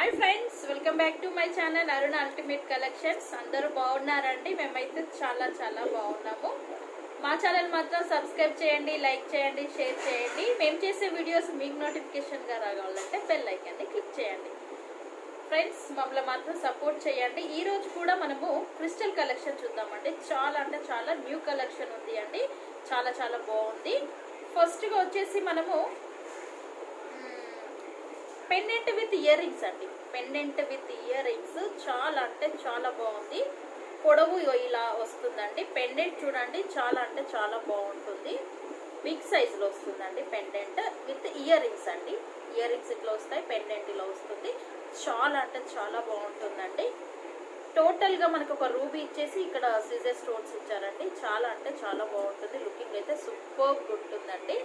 Hi friends, welcome back to my channel Aruna ultimate collections. అందరూ బాగున్నారండి? మేమైతే చాలా చాలా బాగున్నాము. మా ఛానల్ మాత్రం సబ్స్క్రైబ్ చేయండి, లైక్ చేయండి, షేర్ చేయండి. మేము చేసే వీడియోస్ మీకు నోటిఫికేషన్గా రావాలంటే బెల్ ఐకాన్ని క్లిక్ చేయండి. ఫ్రెండ్స్, మమ్మల్ని మాత్రం సపోర్ట్ చేయండి. ఈ రోజు కూడా మనము క్రిస్టల్ కలెక్షన్ చూద్దామండి. చాలా అంటే చాలా న్యూ కలెక్షన్ ఉంది అండి. చాలా చాలా బాగుంది. ఫస్ట్గా వచ్చేసి మనము పెండెంట్ విత్ ఇయర్ రింగ్స్ అండి. పెండెంట్ విత్ ఇయర్ రింగ్స్ చాలా అంటే చాలా బాగుంది. పొడవు ఇలా వస్తుందండి. పెండెంట్ చూడండి, చాలా అంటే చాలా బాగుంటుంది. బిగ్ సైజులో వస్తుందండి పెండెంట్ విత్ ఇయర్ రింగ్స్ అండి. ఇయర్ రింగ్స్ ఇట్లా వస్తాయి, పెండెంట్ ఇలా వస్తుంది. చాలా అంటే చాలా బాగుంటుందండి. టోటల్గా మనకు ఒక రూబీ ఇచ్చేసి ఇక్కడ సిజర్ స్టోన్స్ ఇచ్చారండి. చాలా అంటే చాలా బాగుంటుంది. లుకింగ్ అయితే సూపర్ ఉంటుందండి.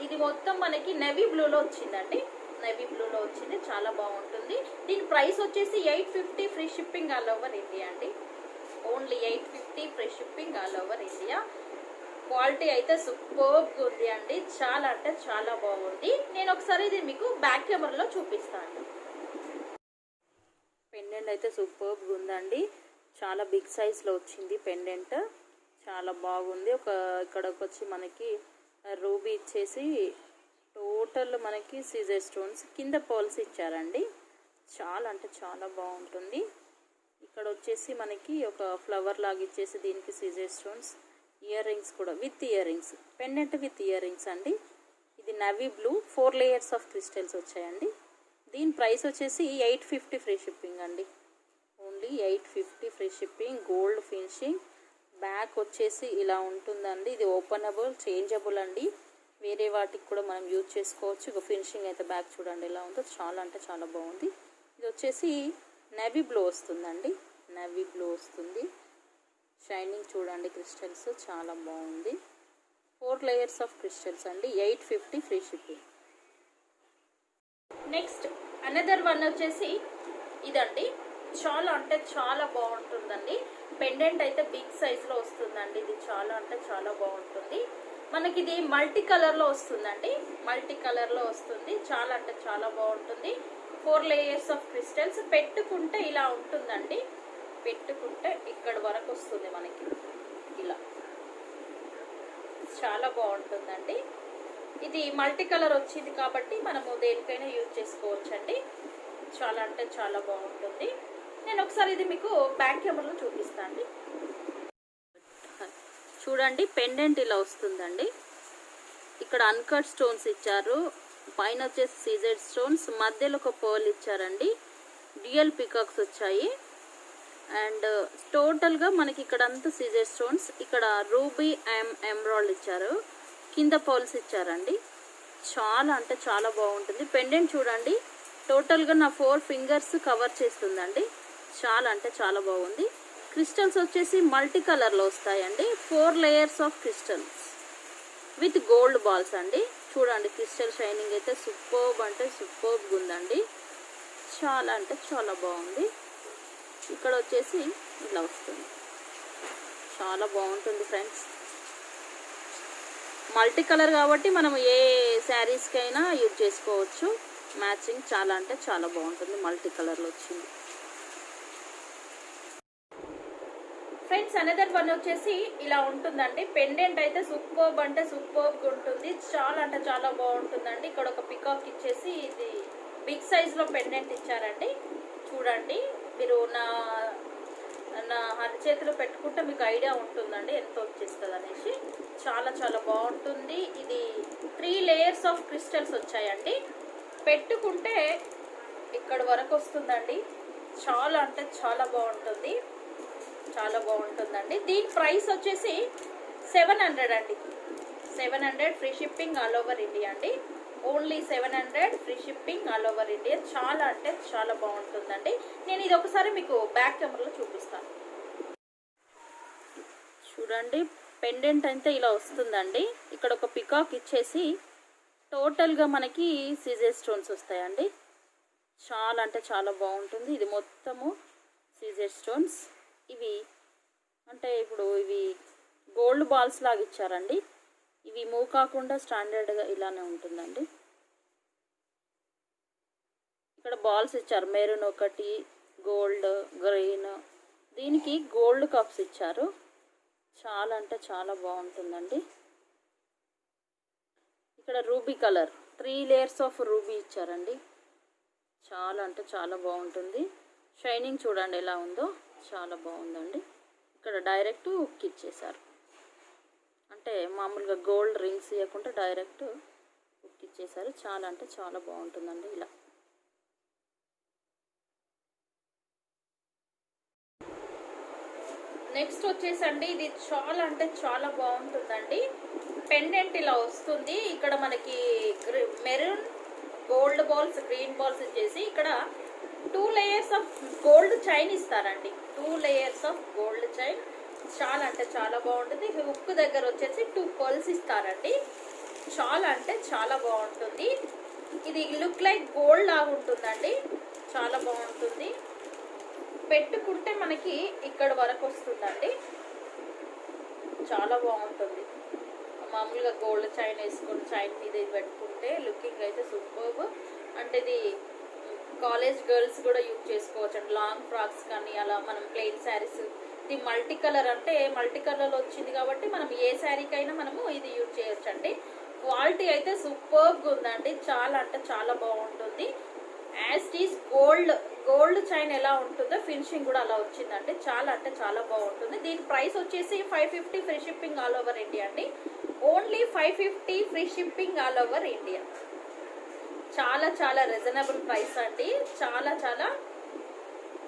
ఇది మొత్తం మనకి నెవీ బ్లూలో వచ్చిందండి. నెవీ బ్లూలో వచ్చింది, చాలా బాగుంటుంది. దీని ప్రైస్ వచ్చేసి 850 free shipping all over India అండి. Only 850 free shipping all over India. Quality అయితే సూపర్గా ఉంది అండి. చాలా అంటే చాలా బాగుంది. నేను ఒకసారి ఇది మీకు బ్యాక్ కెమెరాలో చూపిస్తాను. పెండెంట్ అయితే సూపర్గా ఉందండి. చాలా బిగ్ సైజ్లో వచ్చింది పెండెంట్. చాలా బాగుంది. ఇక్కడికి వచ్చి మనకి రూబీ ఇచ్చేసి టోటల్ మనకి సీజర్ స్టోన్స్ కింద పర్ల్స్ ఇచ్చారండి. చాలా అంటే చాలా బాగుంటుంది. ఇక్కడ వచ్చేసి మనకి ఒక ఫ్లవర్ లాగా ఇచ్చేసి దీనికి సీజర్ స్టోన్స్, ఇయర్ రింగ్స్ కూడా with ear rings, pendant with ear rings అండి. ఇది navy blue 4 layers of crystals వచ్చాయండి. దీని ప్రైస్ వచ్చేసి 850 ఫ్రీ షిప్పింగ్ అండి. Only 850 free shipping. Gold finishing. Back వచ్చేసి ఇలా ఉంటుందండి. ఇది ఓపెనబుల్, చేంజబుల్ అండి. వేరే వాటికి కూడా మనం యూజ్ చేసుకోవచ్చు. ఇక ఫినిషింగ్ అయితే బ్యాక్ చూడండి ఎలా ఉందో. చాలా అంటే చాలా బాగుంది. ఇది వచ్చేసి నెవీ బ్లూ వస్తుందండి. నెవీ బ్లూ వస్తుంది. షైనింగ్ చూడండి, క్రిస్టల్స్ చాలా బాగుంది. 4 లేయర్స్ ఆఫ్ క్రిస్టల్స్ అండి. 850 free shipping. Next another one వచ్చేసి ఇదండి. చాలా అంటే చాలా బాగుంటుందండి. పెండెంట్ అయితే బిగ్ సైజులో వస్తుందండి. ఇది చాలా అంటే చాలా బాగుంటుంది. మనకి ఇది మల్టీ కలర్లో వస్తుందండి. మల్టీ కలర్లో వస్తుంది. చాలా అంటే చాలా బాగుంటుంది. 4 లేయర్స్ ఆఫ్ క్రిస్టల్స్. పెట్టుకుంటే ఇలా ఉంటుందండి. పెట్టుకుంటే ఇక్కడ వరకు వస్తుంది మనకి ఇలా. చాలా బాగుంటుందండి. ఇది మల్టీ కలర్ వచ్చింది కాబట్టి మనము దేనికైనా యూజ్ చేసుకోవచ్చండి. చాలా అంటే చాలా బాగుంటుంది. నేను ఒకసారి ఇది మీకు బ్యాక్ కెమెరాలో చూపిస్తాను. చూడండి, పెండెంట్ ఇలా వస్తుందండి. ఇక్కడ అన్కట్ స్టోన్స్ ఇచ్చారు. పైన వచ్చేసి సీజెడ్ స్టోన్స్, మధ్యలో ఒక పర్ల్ ఇచ్చారండి. డ్యూయల్ పికాక్స్ వచ్చాయి. అండ్ టోటల్గా మనకి ఇక్కడ అంతా సీజెడ్ స్టోన్స్. ఇక్కడ రూబీ ఎమరాల్డ్ ఇచ్చారు. కింద పర్ల్స్ ఇచ్చారండి. చాలా అంటే చాలా బాగుంటుంది. పెండెంట్ చూడండి, టోటల్గా నా 4 ఫింగర్స్ కవర్ చేస్తుందండి. చాలా అంటే చాలా బాగుంది. క్రిస్టల్స్ వచ్చేసి మల్టీ కలర్లో వస్తాయండి. 4 layers of crystals with gold balls అండి. చూడండి, క్రిస్టల్ షైనింగ్ అయితే సూపర్బ్ అంటే సూపర్బ్ ఉందండి. చాలా అంటే చాలా బాగుంది. ఇక్కడ వచ్చేసి ఇలా వస్తుంది. చాలా బాగుంటుంది ఫ్రెండ్స్. మల్టీ కలర్ కాబట్టి మనం ఏ శారీస్కైనా యూజ్ చేసుకోవచ్చు. మ్యాచింగ్ చాలా అంటే చాలా బాగుంటుంది. మల్టీ కలర్లో వచ్చింది. ఫ్రెండ్స్, అనదర్ వన్ వచ్చేసి ఇలా ఉంటుందండి. పెండెంట్ అయితే సూపర్బ్ అంటే సూపర్బ్ ఉంటుంది. చాలా అంటే చాలా బాగుంటుందండి. ఇక్కడ ఒక పికాక్ ఇచ్చేసి ఇది బిగ్ సైజ్లో పెండెంట్ ఇచ్చారండి. చూడండి, మీరు నా చేతిలో పెట్టుకుంటే మీకు ఐడియా ఉంటుందండి ఎంత వచ్చేస్తుంది అనేసి. చాలా చాలా బాగుంటుంది. ఇది 3 లేయర్స్ ఆఫ్ క్రిస్టల్స్ వచ్చాయండి. పెట్టుకుంటే ఇక్కడ వరకు వస్తుందండి. చాలా అంటే చాలా బాగుంటుంది. చాలా బాగుంటుందండి. దీని ప్రైస్ వచ్చేసి 700 అండి. 700 free shipping all over India అండి. Only 700 free shipping all over India. చాలా అంటే చాలా బాగుంటుందండి. నేను ఇది ఒకసారి మీకు బ్యాక్ కెమెరాలో చూపిస్తాను. చూడండి, పెండెంట్ అయితే ఇలా వస్తుందండి. ఇక్కడ ఒక పికాక్ ఇచ్చేసి టోటల్గా మనకి సీజర్ స్టోన్స్ వస్తాయండి. చాలా అంటే చాలా బాగుంటుంది. ఇది మొత్తము సీజర్ స్టోన్స్. ఇవి అంటే ఇప్పుడు ఇవి గోల్డ్ బాల్స్ లాగా ఇచ్చారండి. ఇవి మూవ్ కాకుండా స్టాండర్డ్గా ఇలానే ఉంటుందండి. ఇక్కడ బాల్స్ ఇచ్చారు, మెరూన్ ఒకటి, గోల్డ్, గ్రీన్. దీనికి గోల్డ్ కప్స్ ఇచ్చారు. చాలా అంటే చాలా బాగుంటుందండి. ఇక్కడ ruby colour 3 layers of ruby ఇచ్చారండి. చాలా అంటే చాలా బాగుంటుంది. షైనింగ్ చూడండి ఎలా ఉందో, చాలా బాగుందండి. ఇక్కడ డైరెక్ట్ హుక్ ఇచ్చేసారు, అంటే మామూలుగా గోల్డ్ రింగ్స్ ఇవ్వకుండా డైరెక్ట్ హుక్ ఇచ్చేసారు. చాలా అంటే చాలా బాగుంటుందండి ఇలా. నెక్స్ట్ వచ్చేసండి ఇది చాలా అంటే చాలా బాగుంటుందండి. పెండెంట్ ఇలా వస్తుంది. ఇక్కడ మనకి maroon, gold balls, green balls ఇచ్చేసి ఇక్కడ 2 లేయర్స్ ఆఫ్ గోల్డ్ చైన్ ఇస్తారండి. 2 లేయర్స్ ఆఫ్ గోల్డ్ చైన్. చాలా అంటే చాలా బాగుంటుంది. హుక్ దగ్గర వచ్చేసి 2 పర్ల్స్ ఇస్తారండి. చాలా అంటే చాలా బాగుంటుంది. ఇది లుక్ లైక్ గోల్డ్ లాగా ఉంటుందండి. చాలా బాగుంటుంది. పెట్టుకుంటే మనకి ఇక్కడ వరకు వస్తుందండి. చాలా బాగుంటుంది. మామూలుగా గోల్డ్ చైన్ వేసుకొని చైన్ మీద ఇది పెట్టుకుంటే లుకింగ్ అయితే సూపర్బ్. అంటే ఇది కాలేజ్ గర్ల్స్ కూడా యూజ్ చేసుకోవచ్చు అండి. లాంగ్ ఫ్రాక్స్ కానీ అలా మనం ప్లెయిన్ శారీస్. ఇది మల్టీ కలర్, అంటే మల్టీ కలర్లో వచ్చింది కాబట్టి మనం ఏ శారీకైనా మనము ఇది యూజ్ చేయొచ్చు అండి. క్వాలిటీ అయితే సూపర్గా ఉందండి. చాలా అంటే చాలా బాగుంటుంది. యాజ్ ఈజ్ గోల్డ్ చైన్ ఎలా ఉంటుందో ఫినిషింగ్ కూడా అలా వచ్చిందండి. చాలా అంటే చాలా బాగుంటుంది. దీని ప్రైస్ వచ్చేసి 550 free shipping all over India అండి. Only 550 free shipping all over India. చాలా చాలా రీజనబుల్ ప్రైస్ అండి. చాలా చాలా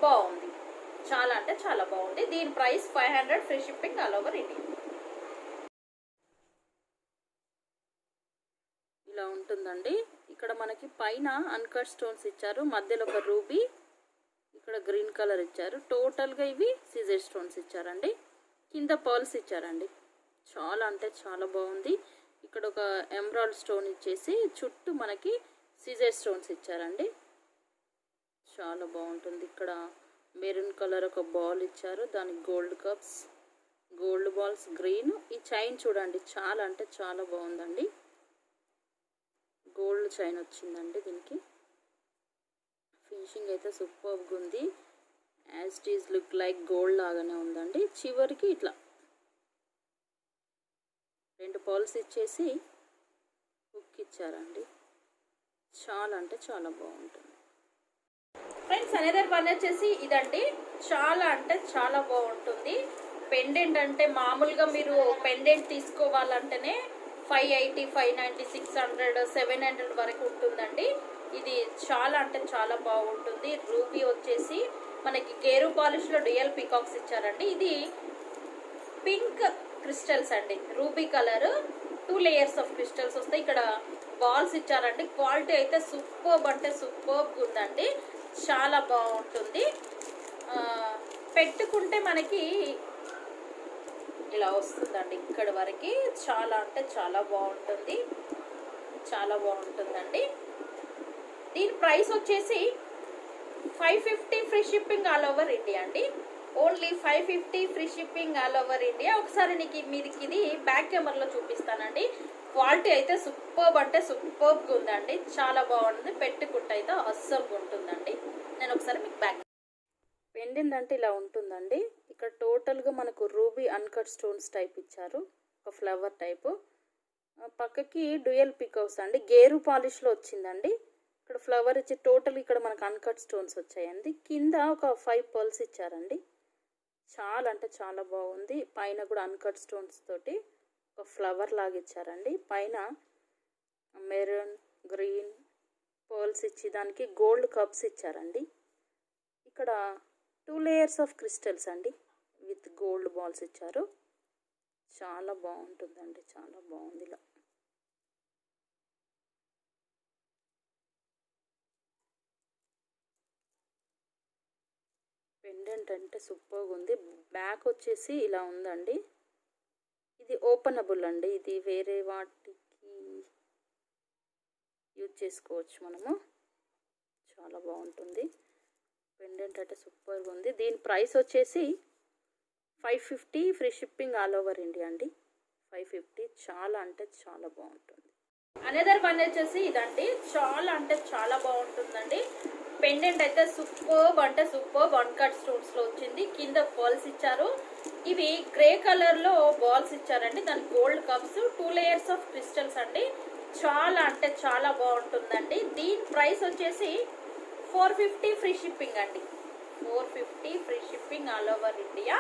బాగుంది. చాలా అంటే చాలా బాగుంది. దీని price 500 free shipping all over India. ఇలా ఉంటుందండి. ఇక్కడ మనకి పైన అన్కట్ స్టోన్స్ ఇచ్చారు, మధ్యలో ఒక రూబీ, ఇక్కడ గ్రీన్ కలర్ ఇచ్చారు. టోటల్గా ఇవి సీజర్ స్టోన్స్ ఇచ్చారండి. కింద పర్ల్స్ ఇచ్చారండి. చాలా అంటే చాలా బాగుంది. ఇక్కడ ఒక ఎమరాల్డ్ స్టోన్ ఇచ్చేసి చుట్టూ మనకి సీజర్ స్టోన్స్ ఇచ్చారండి. చాలా బాగుంటుంది. ఇక్కడ మెరూన్ కలర్ ఒక బాల్ ఇచ్చారు, దానికి gold cups, gold balls, green. ఈ చైన్ చూడండి, చాలా అంటే చాలా బాగుందండి. గోల్డ్ చైన్ వచ్చిందండి. దీనికి ఫినిషింగ్ అయితే సూపర్గా ఉంది. As it is look like gold లాగానే ఉందండి. చివరికి ఇట్లా 2 పర్ల్స్ ఇచ్చేసి హుక్ ఇచ్చారండి. చాలా అంటే చాలా బాగుంటుంది. ఫ్రెండ్స్ అనదర్ వన్ వచ్చేసి ఇదండి. చాలా అంటే చాలా బాగుంటుంది. పెండెంట్ అంటే మామూలుగా మీరు పెండెంట్ తీసుకోవాలంటేనే 580, 590, 600, 700 వరకు ఉంటుందండి. ఇది చాలా అంటే చాలా బాగుంటుంది. రూబీ వచ్చేసి మనకి గేరు పాలిష్లో డ్యూయల్ పీకాక్స్ ఇచ్చారండి. ఇది పింక్ క్రిస్టల్స్ అండి. Ruby colour 2 layers of crystals వస్తాయి. ఇక్కడ బాల్స్ ఇచ్చారండి. క్వాలిటీ అయితే సూపర్బ్ అంటే సూపర్బ్ ఉందండి. చాలా బాగుంటుంది. పెట్టుకుంటే మనకి ఇలా వస్తుందండి ఇక్కడ వరకు. చాలా అంటే చాలా బాగుంటుంది. చాలా బాగుంటుందండి. దీని ప్రైస్ వచ్చేసి 550 free shipping all over India అండి. Only 550 free shipping all over India. ఒకసారి మీకు ఇది బ్యాక్ కెమెరాలో చూపిస్తానండి. క్వాలిటీ అయితే సూపర్బ్ అంటే సూపర్గా ఉందండి. చాలా బాగుంటుంది. పెట్టుకుంటే అయితే అస్సలు ఉంటుందండి. నేను ఒకసారి మీకు బ్యాక్ పెండెంట్ అంటే ఇలా ఉంటుందండి. ఇక్కడ టోటల్గా మనకు రూబీ అన్కట్ స్టోన్స్ టైప్ ఇచ్చారు, ఒక ఫ్లవర్ టైపు. పక్కకి డ్యూయల్ పికాక్స్ అండి. గేరు పాలిష్లో వచ్చిందండి. ఇక్కడ ఫ్లవర్ ఇచ్చి టోటల్ ఇక్కడ మనకు అన్కట్ స్టోన్స్ వచ్చాయండి. కింద ఒక 5 పర్ల్స్ ఇచ్చారండి. చాలా అంటే చాలా బాగుంది. పైన కూడా అన్కట్ స్టోన్స్ తోటి ఒక ఫ్లవర్ లాగా ఇచ్చారండి. పైన మెరూన్, గ్రీన్ పర్ల్స్ ఇచ్చి దానికి గోల్డ్ కప్స్ ఇచ్చారండి. ఇక్కడ 2 లేయర్స్ ఆఫ్ క్రిస్టల్స్ అండి విత్ గోల్డ్ బాల్స్ ఇచ్చారు. చాలా బాగుంటుందండి. చాలా బాగుంది. ఇలా పెండెంట్ అంటే సూపర్గా ఉంది. బ్యాక్ వచ్చేసి ఇలా ఉందండి. ఇది ఓపెనబుల్ అండి. ఇది వేరే వాటికి యూజ్ చేసుకోవచ్చు మనము. చాలా బాగుంటుంది. పెండెంట్ అంటే సూపర్గా ఉంది. దీని ప్రైస్ వచ్చేసి 550 free shipping all over India అండి. 550. చాలా అంటే చాలా బాగుంటుంది. అనదర్ వన్ వచ్చేసి ఇదండి. చాలా అంటే చాలా బాగుంటుందండి. పెండెంట్ అయితే సూపర్బ్ అంటే సూపర్బ్ అన్కట్ స్టోన్స్ లో వచ్చింది. కింద బాల్స్ ఇచ్చారు. ఇవి గ్రే కలర్ లో బాల్స్ ఇచ్చారండి. దాని gold cups 2 layers of crystals అండి. చాలా అంటే చాలా బాగుంటుందండి. దీని ప్రైస్ వచ్చేసి 450 ఫ్రీ షిప్పింగ్ అండి. 450 free shipping all over India.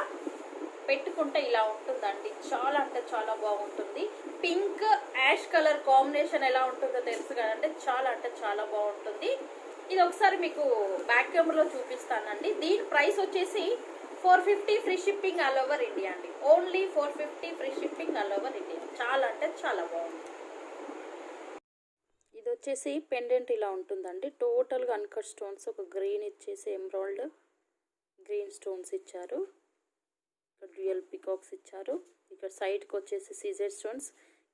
పెట్టుకుంటే ఇలా ఉంటుందండి. చాలా అంటే చాలా బాగుంటుంది. పింక్ యాష్ కలర్ కాంబినేషన్ ఎలా ఉంటుందో తెలుసు కదండి. చాలా అంటే చాలా బాగుంటుంది. ఇది ఒకసారి మీకు బ్యాక్ కెమెరాలో చూపిస్తానండి. దీని ప్రైస్ వచ్చేసి 450 free shipping all over India అండి. Only 450 free shipping all over India. చాలా అంటే చాలా బాగుంది. ఇది వచ్చేసి పెండెంట్ ఇలా ఉంటుందండి. టోటల్గా అన్కట్ స్టోన్స్, ఒక గ్రీన్ ఇచ్చేసి ఎమరాల్డ్ గ్రీన్ స్టోన్స్ ఇచ్చారు. ఇక్కడ డ్యూయల్ పికాక్స్ ఇచ్చారు. ఇక్కడ సైడ్కి వచ్చేసి సీజర్ స్టోన్స్,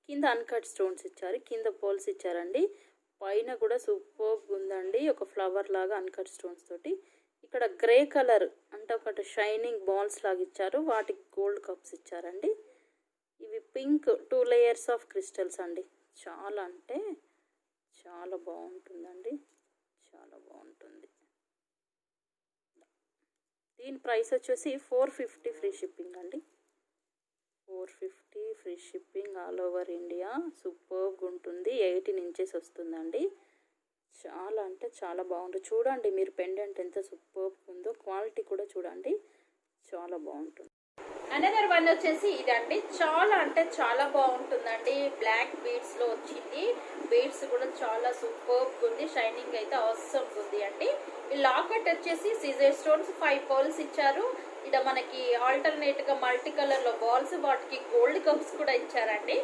కింద అన్కట్ స్టోన్స్ ఇచ్చారు. కింద పోల్స్ ఇచ్చారండి. పైన కూడా సూపర్గా ఉందండి. ఒక ఫ్లవర్ లాగా అన్కట్ స్టోన్స్ తోటి. ఇక్కడ గ్రే కలర్ అంటే ఒకటి షైనింగ్ బాల్స్ లాగా ఇచ్చారు. వాటికి గోల్డ్ కప్స్ ఇచ్చారండి. ఇవి పింక్ 2 లేయర్స్ ఆఫ్ క్రిస్టల్స్ అండి. చాలా అంటే చాలా బాగుంటుందండి. చాలా బాగుంటుంది. దీని ప్రైస్ వచ్చేసి 450 ఫ్రీ షిప్పింగ్ అండి. 450 free shipping all over India. సూపర్గా ఉంటుంది. 18 ఇంచెస్ వస్తుందండి. చాలా అంటే చాలా బాగుంటుంది. చూడండి మీరు పెండెంట్ ఎంత సూపర్గా ఉందో. క్వాలిటీ కూడా చూడండి, చాలా బాగుంటుంది. అనదర్ వన్ వచ్చేసి ఇదండి. చాలా అంటే చాలా బాగుంటుందండి. బ్లాక్ బీడ్స్ లో వచ్చింది. బీడ్స్ కూడా చాలా సూపర్గా ఉంది. షైనింగ్ అయితే అవసరం ఉంది అండి. ఈ లాకెట్ వచ్చేసి సీజర్ స్టోన్స్ 5 పర్ల్స్ ఇచ్చారు. ఇక్కడ మనకి ఆల్టర్నేట్ గా మల్టీ కలర్ లో బాల్స్, వాటికి గోల్డ్ కప్స్ కూడా ఇచ్చారండి.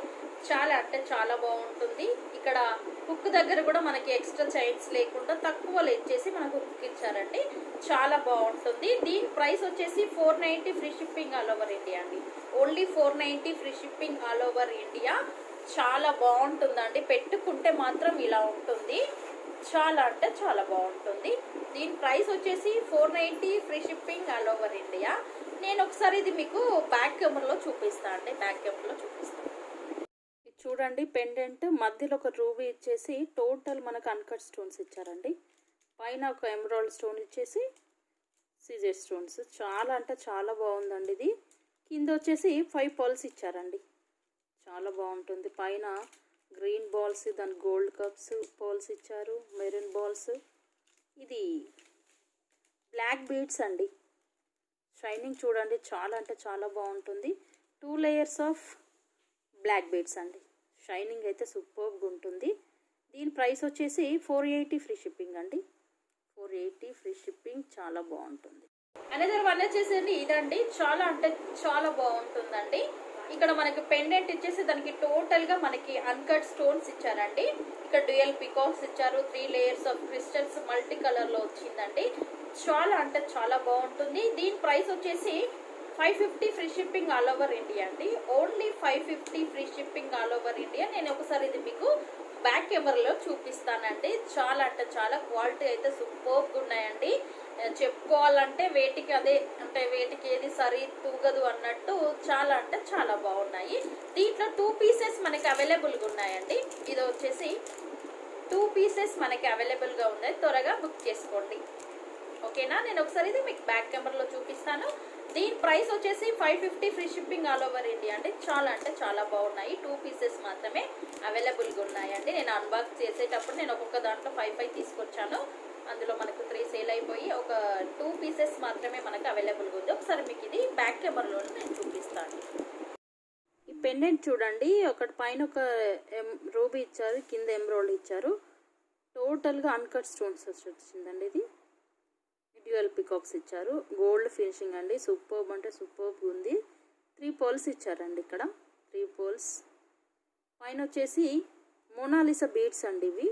చాలా అంటే చాలా బాగుంటుంది. ఇక్కడ హుక్ దగ్గర కూడా మనకి ఎక్స్ట్రా చైన్స్ లేకుండా తక్కువలో ఇచ్చేసి మనకు హుక్ ఇచ్చారండి. చాలా బాగుంటుంది. దీని ప్రైస్ వచ్చేసి 490 free shipping all over India అండి. Only 490 free shipping all over India. చాలా బాగుంటుందండి. పెట్టుకుంటే మాత్రం ఇలా ఉంటుంది. చాలా అంటే చాలా బాగుంటుంది. దీని ప్రైస్ వచ్చేసి 490 free shipping all over India. నేను ఒకసారి ఇది మీకు బ్యాక్ కెమెరాలో చూపిస్తాను అండి. బ్యాక్ కెమెరాలో చూపిస్తాను. ఇది చూడండి పెండెంట్ మధ్యలో ఒక రూబీ ఇచ్చేసి టోటల్ మనకు అన్కట్ స్టోన్స్ ఇచ్చారండి. పైన ఒక ఎమరాల్డ్ స్టోన్ ఇచ్చేసి సీజర్ స్టోన్స్. చాలా అంటే చాలా బాగుందండి. ఇది కింద వచ్చేసి 5 పర్ల్స్ ఇచ్చారండి. చాలా బాగుంటుంది. పైన గ్రీన్ బాల్స్, దాని గోల్డ్ కప్స్ బాల్స్ ఇచ్చారు. Maroon balls. ఇది బ్లాక్ బీడ్స్ అండి. షైనింగ్ చూడండి, చాలా అంటే చాలా బాగుంటుంది. 2 లేయర్స్ ఆఫ్ బ్లాక్ బీడ్స్ అండి. షైనింగ్ అయితే సూపర్గా ఉంటుంది. దీని ప్రైస్ వచ్చేసి 480 ఫ్రీ షిప్పింగ్ అండి. 480 ఫ్రీ షిప్పింగ్. చాలా బాగుంటుంది. అనదర్ వన్ వచ్చేసి ఇదండి. చాలా అంటే చాలా బాగుంటుందండి. ఇక్కడ మనకి పెండెంట్ ఇచ్చేసి దానికి టోటల్ గా మనకి అన్కట్ స్టోన్స్ ఇచ్చారండి. ఇక్కడ డ్యూయల్ పికాక్స్ ఇచ్చారు. 3 layers of crystals multi colour లో వచ్చిందండి. చాలా అంటే చాలా బాగుంటుంది. దీని ప్రైస్ వచ్చేసి 550 free shipping all over India అండి. Only 550 free shipping all over India. నేను ఒకసారి ఇది మీకు బ్యాక్ కెమెరాలో చూపిస్తానండి. చాలా అంటే చాలా క్వాలిటీ అయితే సూపర్గా ఉన్నాయండి. చెప్పుకోవాలంటే వేటికి అదే అంటే వేటికి ఏది సరి తూగదు అన్నట్టు చాలా అంటే చాలా బాగున్నాయి. దీంట్లో 2 పీసెస్ మనకి అవైలబుల్గా ఉన్నాయండి. ఇది వచ్చేసి 2 పీసెస్ మనకి అవైలబుల్గా ఉన్నాయి. త్వరగా బుక్ చేసుకోండి. ఓకేనా? నేను ఒకసారి ఇది మీకు బ్యాక్ కెమెరాలో చూపిస్తాను. దీని ప్రైస్ వచ్చేసి 550 free shipping all over India అండి. చాలా అంటే చాలా బాగున్నాయి. 2 పీసెస్ మాత్రమే అవైలబుల్గా ఉన్నాయండి. నేను అన్బాక్స్ చేసేటప్పుడు నేను ఒక్కొక్క దాంట్లో 5 తీసుకొచ్చాను. అందులో మనకు 3 సేల్ అయిపోయి ఒక 2 పీసెస్ మాత్రమే మనకు అవైలబుల్గా ఉంది. ఒకసారి మీకు ఇది బ్యాక్ కెమెరాలో నేను చూపిస్తాను. ఈ పెండెంట్ చూడండి. ఒకటి పైన ఒక రూబీ ఇచ్చారు, కింద ఎమరాల్డ్ ఇచ్చారు. టోటల్గా అన్కట్ స్టోన్స్ వచ్చిందండి. ఇది డ్యూయల్ పికాక్స్ ఇచ్చారు. గోల్డ్ ఫినిషింగ్ అండి. సూపర్బ్ అంటే సూపర్బ్ ఉంది. 3 పోల్స్ ఇచ్చారండి. ఇక్కడ 3 పోల్స్. పైన వచ్చేసి మోనాలిసా బీడ్స్ అండి. ఇవి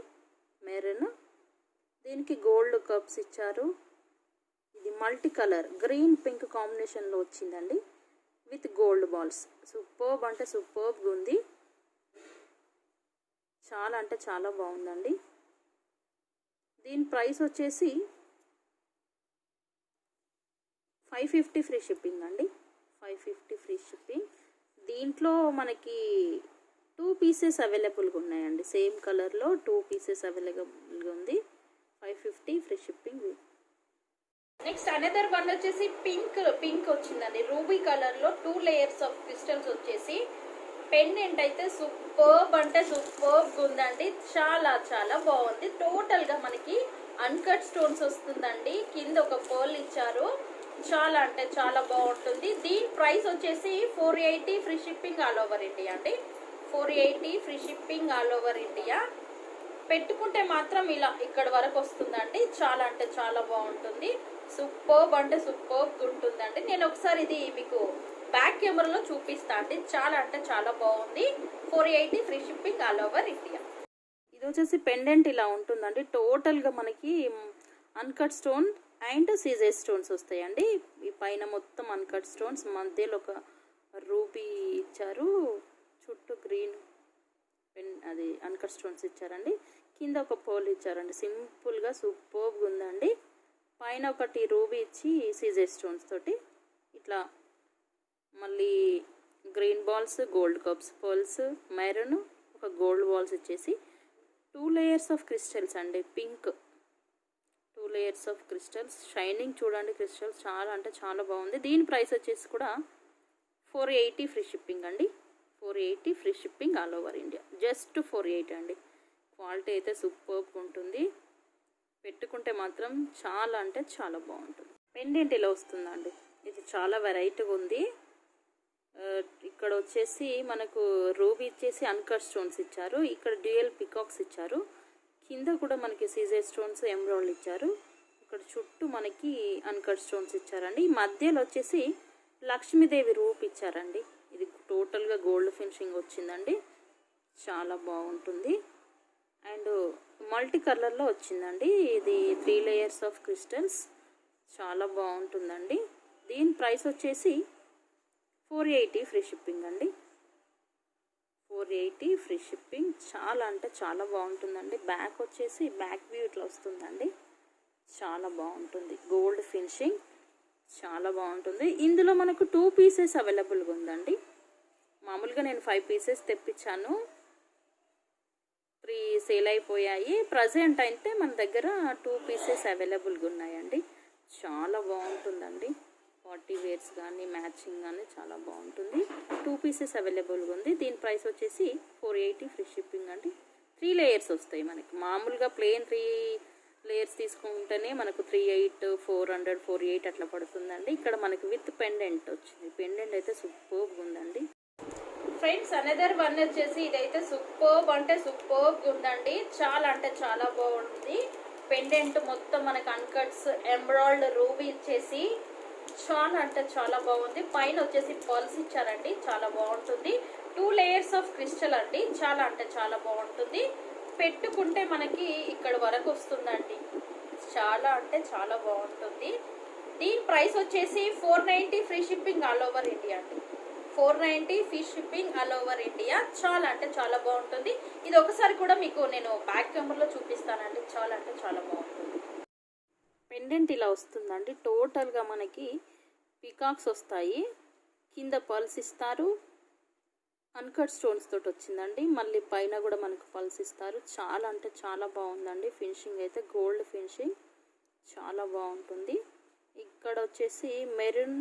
మెరూన్. దీనికి గోల్డ్ కప్స్ ఇచ్చారు. ఇది మల్టీ కలర్ గ్రీన్ పింక్ కాంబినేషన్లో వచ్చిందండి విత్ గోల్డ్ బాల్స్. సూపర్బ్ అంటే సూపర్బ్గా ఉంది. చాలా అంటే చాలా బాగుందండి. దీని ప్రైస్ వచ్చేసి 550 ఫ్రీ షిప్పింగ్ అండి. 550 ఫ్రీ షిప్పింగ్. దీంట్లో మనకి 2 పీసెస్ అవైలబుల్గా ఉన్నాయండి. సేమ్ కలర్లో 2 పీసెస్ అవైలబుల్గా ఉంది. 550 free shipping. Next another one వచ్చేసి పింక్ వచ్చిందండి. రూబీ కలర్లో 2 లేయర్స్ ఆఫ్ క్రిస్టల్స్ వచ్చేసి పెండెంట్ అయితే సూపర్బ్ అంటే సూపర్బ్ ఉందండి. చాలా చాలా బాగుంది. టోటల్గా మనకి అన్కట్ స్టోన్స్ వస్తుందండి. కింద ఒక పర్ల్ ఇచ్చారు. చాలా అంటే చాలా బాగుంటుంది. దీని ప్రైస్ వచ్చేసి 480 free shipping all over India అండి. 480 free shipping all over India. పెట్టుకుంటే మాత్రం ఇలా ఇక్కడ వరకు వస్తుందండి. చాలా అంటే చాలా బాగుంటుంది. సూపర్బ్ అంటే సూపర్బ్ ఉంటుందండి. నేను ఒకసారి ఇది మీకు బ్యాక్ కెమెరాలో చూపిస్తా అండి. చాలా అంటే చాలా బాగుంది. 480 free shipping all over India. ఇది వచ్చేసి పెండెంట్ ఇలా ఉంటుందండి. టోటల్గా మనకి అన్కట్ స్టోన్ అండ్ సీజర్ స్టోన్స్ వస్తాయండి. ఈ పైన మొత్తం అన్కట్ స్టోన్స్, మధ్యలో ఒక రూబీ ఇచ్చారు, చుట్టూ గ్రీన్ అది అన్కట్ స్టోన్స్ ఇచ్చారండి. కింద ఒక పోల్ ఇచ్చారండి. సింపుల్గా సూపర్గా ఉందండి. పైన ఒకటి రూబీ ఇచ్చి సీజర్ స్టోన్స్ తోటి ఇట్లా మళ్ళీ green balls, gold cups, pearls, maroon, ఒక గోల్డ్ బాల్స్ ఇచ్చేసి 2 లేయర్స్ ఆఫ్ క్రిస్టల్స్ అండి. Pink 2 layers of crystals. Shining చూడండి క్రిస్టల్స్, చాలా అంటే చాలా బాగుంది. దీని ప్రైస్ వచ్చేసి కూడా 480 ఫ్రీ షిప్పింగ్ అండి. 480 free shipping all over India. Just 480 అండి. క్వాలిటీ అయితే సూపర్గా ఉంటుంది. పెట్టుకుంటే మాత్రం చాలా అంటే చాలా బాగుంటుంది. పెండెంట్ ఇలా వస్తుందండి. ఇది చాలా వెరైటీగా ఉంది. ఇక్కడ వచ్చేసి మనకు రూబీ ఇచ్చేసి అన్కట్ స్టోన్స్ ఇచ్చారు. ఇక్కడ డ్యూయల్ పికాక్స్ ఇచ్చారు. కింద కూడా మనకి సీజర్ స్టోన్స్, ఎమరాల్డ్ ఇచ్చారు. ఇక్కడ చుట్టూ మనకి అన్కట్ స్టోన్స్ ఇచ్చారండి. ఈ మధ్యలో వచ్చేసి లక్ష్మీదేవి రూప్ ఇచ్చారండి. ఇది టోటల్గా గోల్డ్ ఫినిషింగ్ వచ్చిందండి. చాలా బాగుంటుంది. అండ్ మల్టీ కలర్లో వచ్చిందండి. ఇది 3 లేయర్స్ ఆఫ్ క్రిస్టల్స్. చాలా బాగుంటుందండి. దీని ప్రైస్ వచ్చేసి 480 ఫ్రీ షిప్పింగ్ అండి. 480 ఫ్రీ షిప్పింగ్. చాలా అంటే చాలా బాగుంటుందండి. బ్యాక్ వచ్చేసి బ్యాక్ వ్యూ ఇట్లా వస్తుందండి. చాలా బాగుంటుంది. గోల్డ్ ఫినిషింగ్ చాలా బాగుంటుంది. ఇందులో మనకు 2 పీసెస్ అవైలబుల్గా ఉందండి. మామూలుగా నేను 5 పీసెస్ తెప్పించాను. 3 సేల్ అయిపోయాయి. ప్రజెంట్ అయితే మన దగ్గర 2 పీసెస్ అవైలబుల్గా ఉన్నాయండి. చాలా బాగుంటుందండి. పార్టీ వేర్స్ కానీ మ్యాచింగ్ కానీ చాలా బాగుంటుంది. 2 పీసెస్ అవైలబుల్గా ఉంది. దీని ప్రైస్ వచ్చేసి 480 ఫ్రీ షిప్పింగ్ అండి. 3 లేయర్స్ వస్తాయి మనకి. మామూలుగా ప్లెయిన్ 3 లేయర్స్ తీసుకుంటేనే మనకు 380, 400, 480 అట్లా పడుతుందండి. ఇక్కడ మనకి విత్ పెండెంట్ వచ్చింది. పెండెంట్ అయితే సూపర్గా ఉందండి. ఫ్రెండ్స్ అనదర్ వన్ వచ్చేసి ఇదైతే సూపర్బ్ అంటే సూపర్బ్ ఉందండి. చాలా అంటే చాలా బాగుంది. పెండెంట్ మొత్తం మనకి అన్కట్స్, ఎమరాల్డ్, రూబీ ఇచ్చేసి చాలా అంటే చాలా బాగుంది. పైన వచ్చేసి పర్ల్స్ ఇచ్చారండి. చాలా బాగుంటుంది. 2 లేయర్స్ ఆఫ్ క్రిస్టల్ అండి. చాలా అంటే చాలా బాగుంటుంది. పెట్టుకుంటే మనకి ఇక్కడ వరకు వస్తుందండి. చాలా అంటే చాలా బాగుంటుంది. దీని ప్రైస్ వచ్చేసి 490 free shipping all over India అండి. 490 free shipping all over India. చాలా అంటే చాలా బాగుంటుంది. ఇది ఒకసారి కూడా మీకు నేను బ్యాక్ కెమెరాలో చూపిస్తానండి. చాలా అంటే చాలా బాగుంటుంది. పెండెంట్ ఇలా వస్తుందండి. టోటల్గా మనకి పికాక్స్ వస్తాయి. కింద పల్స్ ఇస్తారు. అన్కట్ స్టోన్స్ తోటి వచ్చిందండి. మళ్ళీ పైన కూడా మనకు పల్స్ ఇస్తారు. చాలా అంటే చాలా బాగుందండి. ఫినిషింగ్ అయితే గోల్డ్ ఫినిషింగ్ చాలా బాగుంటుంది. ఇక్కడ వచ్చేసి మెరూన్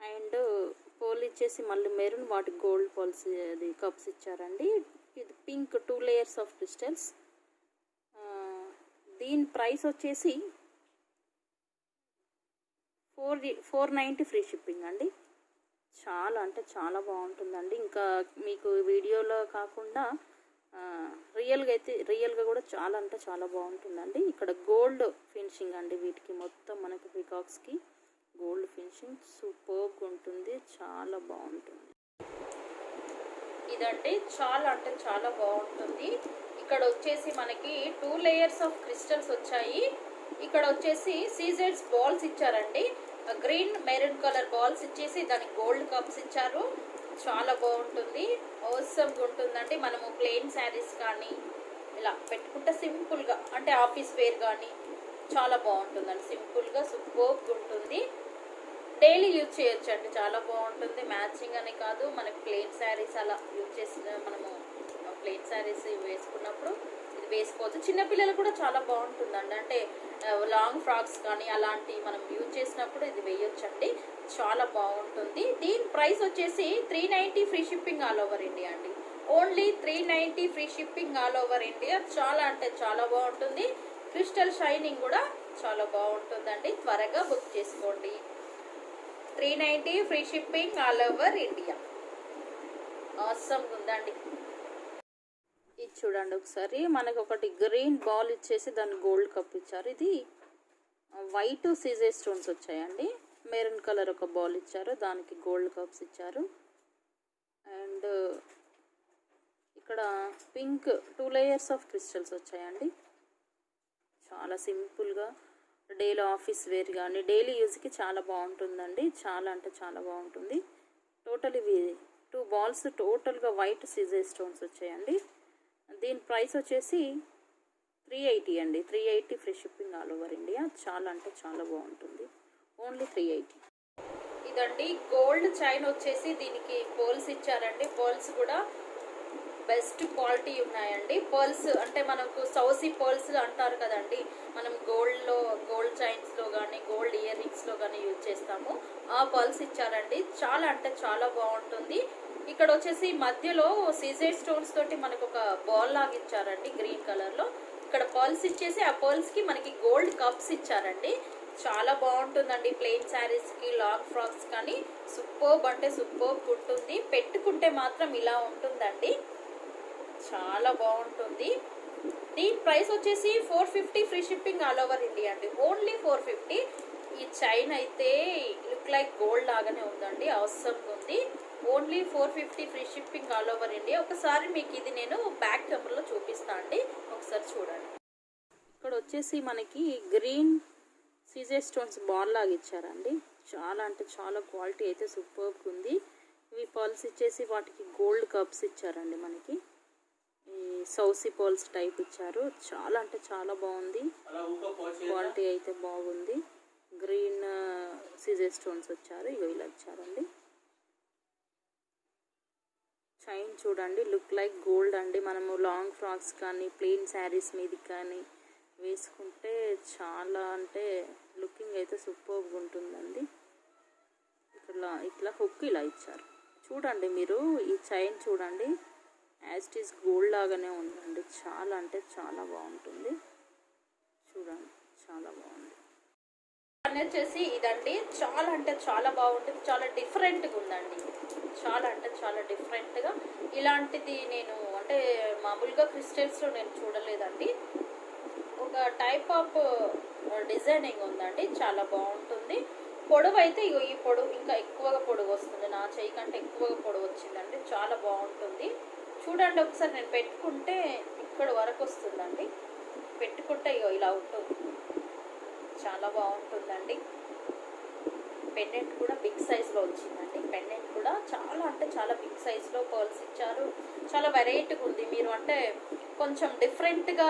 అండ్ పోల్ ఇచ్చేసి మళ్ళీ మెరూన్, వాటి గోల్డ్ పోల్స్ అది కప్స్ ఇచ్చారండి. ఇది పింక్ 2 లేయర్స్ ఆఫ్ క్రిస్టల్స్. దీని ప్రైస్ వచ్చేసి 490 ఫ్రీ షిప్పింగ్ అండి. చాలా అంటే చాలా బాగుంటుందండి. ఇంకా మీకు వీడియోలో కాకుండా రియల్గా కూడా చాలా అంటే చాలా బాగుంటుందండి. ఇక్కడ గోల్డ్ ఫినిషింగ్ అండి. వీటికి మొత్తం మనకు పికాక్స్కి గోల్డ్ ఫినిషింగ్ సూపర్గా ఉంటుంది. చాలా బాగుంటుంది. ఇదంటే చాలా అంటే చాలా బాగుంటుంది. ఇక్కడ వచ్చేసి మనకి 2 లేయర్స్ ఆఫ్ క్రిస్టల్స్ వచ్చాయి. ఇక్కడ వచ్చేసి సీజర్స్ బాల్స్ ఇచ్చారండి. గ్రీన్ మెరూన్ కలర్ బాల్స్ ఇచ్చేసి దానికి గోల్డ్ కప్స్ ఇచ్చారు. చాలా బాగుంటుంది. అవసరంగా ఉంటుందండి. మనము ప్లెయిన్ శారీస్ కానీ ఇలా పెట్టుకుంటే సింపుల్గా అంటే ఆఫీస్ వేర్ కానీ చాలా బాగుంటుందండి. సింపుల్గా సూపర్గా ఉంటుంది. డైలీ యూజ్ చేయొచ్చండి. చాలా బాగుంటుంది. మ్యాచింగ్ అని కాదు, మనకి ప్లెయిన్ శారీస్ అలా యూజ్ చేసిన మనము ప్లెయిన్ శారీస్ వేసుకున్నప్పుడు ఇది వేసుకోవచ్చు. చిన్నపిల్లలు కూడా చాలా బాగుంటుందండి. అంటే లాంగ్ ఫ్రాక్స్ కానీ అలాంటి మనం యూజ్ చేసినప్పుడు ఇది వేయొచ్చండి. చాలా బాగుంటుంది. దీని ప్రైస్ వచ్చేసి 390 free shipping all over India అండి. Only 390 free shipping all over India. చాలా అంటే చాలా బాగుంటుంది. క్రిస్టల్ షైనింగ్ కూడా చాలా బాగుంటుందండి. త్వరగా బుక్ చేసుకోండి. 390 free shipping all over India. Awesome ఉందండి. ఇది చూడండి ఒకసారి, మనకి ఒకటి గ్రీన్ బాల్ ఇచ్చేసి దాన్ని గోల్డ్ కప్ ఇచ్చారు. ఇది వైట్ సీజే స్టోన్స్ వచ్చాయండి. మెరూన్ కలర్ ఒక బాల్ ఇచ్చారు, దానికి గోల్డ్ కప్స్ ఇచ్చారు. అండ్ ఇక్కడ పింక్ 2 లేయర్స్ ఆఫ్ క్రిస్టల్స్ వచ్చాయండి. చాలా సింపుల్గా డైలీ ఆఫీస్ వేర్ కానీ డైలీ యూజ్కి చాలా బాగుంటుందండి. చాలా అంటే చాలా బాగుంటుంది. టోటల్ ఇవి 2 బాల్స్ టోటల్గా వైట్ సీజే స్టోన్స్ వచ్చాయండి. దీని ప్రైస్ వచ్చేసి 380 అండి. 380 free shipping all over India. చాలా అంటే చాలా బాగుంటుంది. ఓన్లీ 380. ఇదండి గోల్డ్ చైన్ వచ్చేసి దీనికి పర్ల్స్ ఇచ్చారండి. పర్ల్స్ కూడా బెస్ట్ క్వాలిటీ ఉన్నాయండి. పర్ల్స్ అంటే మనకు సౌసీ పర్ల్స్ అంటారు కదండి, మనం గోల్డ్ చైన్స్లో కానీ గోల్డ్ ఇయర్ రింగ్స్లో కానీ యూజ్ చేస్తాము. ఆ పర్ల్స్ ఇచ్చారండి. చాలా అంటే చాలా బాగుంటుంది. ఇక్కడ వచ్చేసి మధ్యలో సీజెడ్ స్టోన్స్ తోటి మనకు ఒక బాల్ లాగా ఇచ్చారండి గ్రీన్ కలర్లో. ఇక్కడ పర్ల్స్ ఇచ్చేసి ఆ పర్ల్స్కి మనకి గోల్డ్ కప్స్ ఇచ్చారండి. చాలా బాగుంటుందండి. ప్లెయిన్ శారీస్కి లాంగ్ ఫ్రాక్స్ కానీ సూపర్బ్ అంటే సూపర్బ్ ఉంటుంది. పెట్టుకుంటే మాత్రం ఇలా ఉంటుందండి. చాలా బాగుంటుంది. దీని ప్రైస్ వచ్చేసి 450 free shipping all over India అండి. ఓన్లీ 450. ఈ చైన్ అయితే లుక్ లైక్ గోల్డ్ లాగానే ఉందండి. అవసరం ఉంది. Only 450 free shipping all over India. ఒకసారి మీకు ఇది నేను బ్యాక్ కెమెరాలో చూపిస్తాను అండి, ఒకసారి చూడండి. ఇక్కడ వచ్చేసి మనకి గ్రీన్ సీజే స్టోన్స్ బాల్ లాగా ఇచ్చారండి. చాలా అంటే చాలా క్వాలిటీ అయితే సూపర్గా ఉంది. ఇవి పర్ల్స్ ఇచ్చేసి వాటికి గోల్డ్ కప్స్ ఇచ్చారండి. మనకి ఈ సౌసీ పర్ల్స్ టైప్ ఇచ్చారు. చాలా అంటే చాలా బాగుంది. క్వాలిటీ అయితే బాగుంది. గ్రీన్ సీజే స్టోన్స్ వచ్చారు. ఇగో ఇలా ఇచ్చారండి. చైన్ చూడండి, లుక్ లైక్ గోల్డ్ అండి. మనము లాంగ్ ఫ్రాక్స్ కానీ ప్లెయిన్ శారీస్ మీద కానీ వేసుకుంటే చాలా అంటే లుకింగ్ అయితే సూపర్గా ఉంటుందండి. ఇట్లా హుక్ ఇలా ఇచ్చారు. చూడండి మీరు ఈ చైన్ చూడండి, యాజ్ ఇట్ ఈస్ గోల్డ్ లాగానే ఉందండి. చాలా అంటే చాలా బాగుంటుంది. చూడండి చాలా బాగుంది. వచ్చేసి ఇదండి. చాలా అంటే చాలా బాగుంటుంది. చాలా డిఫరెంట్గా ఉందండి. చాలా అంటే చాలా డిఫరెంట్గా. ఇలాంటిది నేను అంటే మామూలుగా క్రిస్టల్స్లో నేను చూడలేదండి. ఒక టైప్ ఆఫ్ డిజైనింగ్ ఉందండి. చాలా బాగుంటుంది. పొడవు అయితే ఈ పొడవు ఇంకా ఎక్కువగా పొడవు వస్తుంది. నా చెయ్యి కంటే ఎక్కువగా పొడవు వచ్చిందండి. చాలా బాగుంటుంది. చూడండి ఒకసారి నేను పెట్టుకుంటే ఇక్కడ వరకు వస్తుందండి. పెట్టుకుంటే ఇలా ఉంటుంది. చాలా బాగుంటుందండి. పెండెంట్ కూడా బిగ్ సైజ్లో వచ్చిందండి. పెండెంట్ కూడా చాలా అంటే చాలా బిగ్ సైజ్లో పర్ల్స్ ఇచ్చారు. చాలా వెరైటీగా ఉంది. మీరు అంటే కొంచెం డిఫరెంట్గా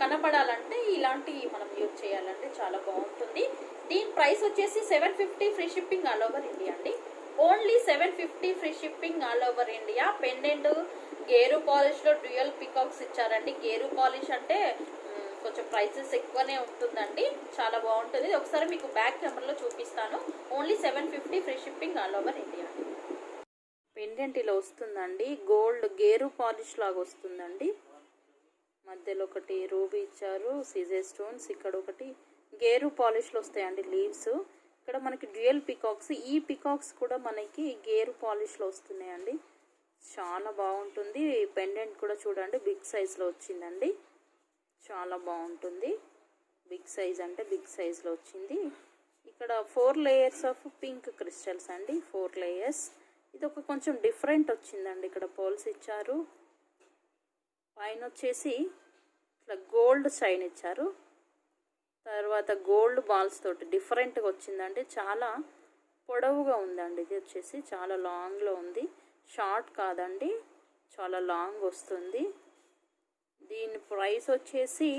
కనపడాలంటే ఇలాంటివి మనం యూజ్ చేయాలంటే చాలా బాగుంటుంది. దీని ప్రైస్ వచ్చేసి 750 free shipping all over India అండి. Only 750 free shipping all over India. Pendant గేరు పాలిష్లో డ్యూయల్ పికాక్స్ ఇచ్చారండి. గేరు పాలిష్ అంటే కొంచెం ప్రైసెస్ ఎక్కువనే ఉంటుందండి. చాలా బాగుంటుంది. ఒకసారి మీకు బ్యాక్ కెమెరాలో చూపిస్తాను. Only 750 free shipping all over India. Pendant ఇలా వస్తుందండి. గోల్డ్ గేరు పాలిష్ లాగా వస్తుందండి. మధ్యలో ఒకటి రూబీ ఇచ్చారు, సీజే స్టోన్స్. ఇక్కడ ఒకటి గేరు పాలిష్లో వస్తాయండి లీవ్స్. ఇక్కడ మనకి డ్యూయల్ పికాక్స్. ఈ పికాక్స్ కూడా మనకి గేరు పాలిష్లో వస్తున్నాయండి. చాలా బాగుంటుంది. పెండెంట్ కూడా చూడండి బిగ్ సైజ్లో వచ్చిందండి. చాలా బాగుంటుంది. బిగ్ సైజ్ అంటే బిగ్ సైజ్లో వచ్చింది. ఇక్కడ 4 లేయర్స్ ఆఫ్ పింక్ క్రిస్టల్స్ అండి. 4 లేయర్స్. ఇది ఒక కొంచెం డిఫరెంట్ వచ్చిందండి. ఇక్కడ పోల్స్ ఇచ్చారు. పైన వచ్చేసి ఇట్లా గోల్డ్ చైన్ ఇచ్చారు. తర్వాత గోల్డ్ బాల్స్ తోటి డిఫరెంట్గా వచ్చిందండి. చాలా పొడవుగా ఉందండి. ఇది వచ్చేసి చాలా లాంగ్లో ఉంది. షార్ట్ కాదండి, చాలా లాంగ్ వస్తుంది. దీని ప్రైస్ వచ్చేసి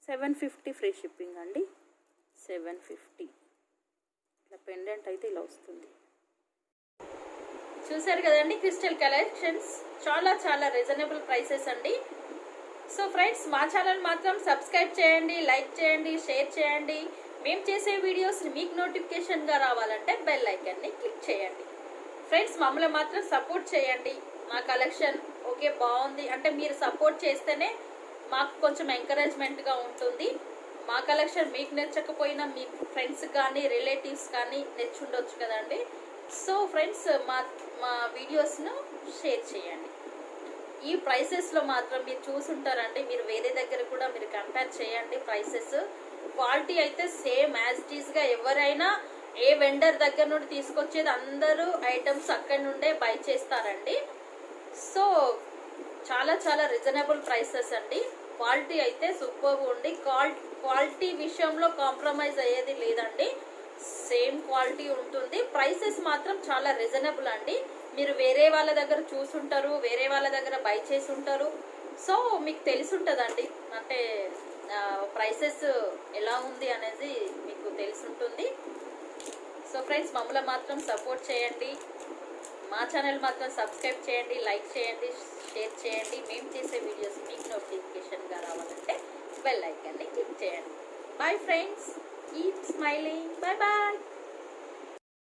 750 ఫ్రీ షిప్పింగ్ అండి. 750. ఇట్లా పెండెంట్ అయితే ఇలా వస్తుంది. చూసారు కదండి క్రిస్టల్ కలెక్షన్స్. చాలా చాలా రీజనబుల్ ప్రైసెస్ అండి. సో ఫ్రెండ్స్ మా ఛానల్ మాత్రం సబ్స్క్రైబ్ చేయండి, లైక్ చేయండి, షేర్ చేయండి. మేము చేసే వీడియోస్ మీకు నోటిఫికేషన్గా రావాలంటే బెల్ ఐకాన్ని క్లిక్ చేయండి. ఫ్రెండ్స్ మమ్మల్ని మాత్రం సపోర్ట్ చేయండి. మా కలెక్షన్ ఓకే బాగుంది అంటే మీరు సపోర్ట్ చేస్తేనే మాకు కొంచెం ఎంకరేజ్మెంట్గా ఉంటుంది. మా కలెక్షన్ మీకు నచ్చకపోయినా మీ ఫ్రెండ్స్ కానీ రిలేటివ్స్ కానీ నచ్చుండొచ్చు కదండి. సో ఫ్రెండ్స్ మా వీడియోస్ను షేర్ చేయండి. ఈ ప్రైసెస్లో మాత్రం మీరు చూసుంటారండి, మీరు వేరే దగ్గర కూడా మీరు కంపేర్ చేయండి. ప్రైసెస్ క్వాలిటీ అయితే సేమ్ యాజ్ ఇట్ ఈస్గా ఎవరైనా ఏ వెండర్ దగ్గర నుండి తీసుకొచ్చేది అందరూ ఐటమ్స్ అక్కడి నుండే బై చేస్తారండి. సో చాలా చాలా రీజనబుల్ ప్రైసెస్ అండి. క్వాలిటీ అయితే సూపర్ ఉంది. క్వాలిటీ విషయంలో కాంప్రమైజ్ అయ్యేది లేదండి, సేమ్ క్వాలిటీ ఉంటుంది. ప్రైసెస్ మాత్రం చాలా రీజనబుల్ అండి. మీరు వేరే వాళ్ళ దగ్గర చూసుంటారు, వేరే వాళ్ళ దగ్గర బై చేసి ఉంటారు. సో మీకు తెలిసి ఉంటుందండి అంటే ప్రైసెస్ ఎలా ఉంది అనేది మీకు తెలిసి ఉంటుంది. సో ఫ్రెండ్స్ మమ్మల్ని మాత్రం సపోర్ట్ చేయండి. మా ఛానల్ మాత్రం సబ్స్క్రైబ్ చేయండి, లైక్ చేయండి, షేర్ చేయండి. మేము చేసే వీడియోస్ మీకు నోటిఫికేషన్గా రావాలంటే బెల్ ఐకాన్ని క్లిక్ చేయండి. Bye friends, keep smiling. Bye bye.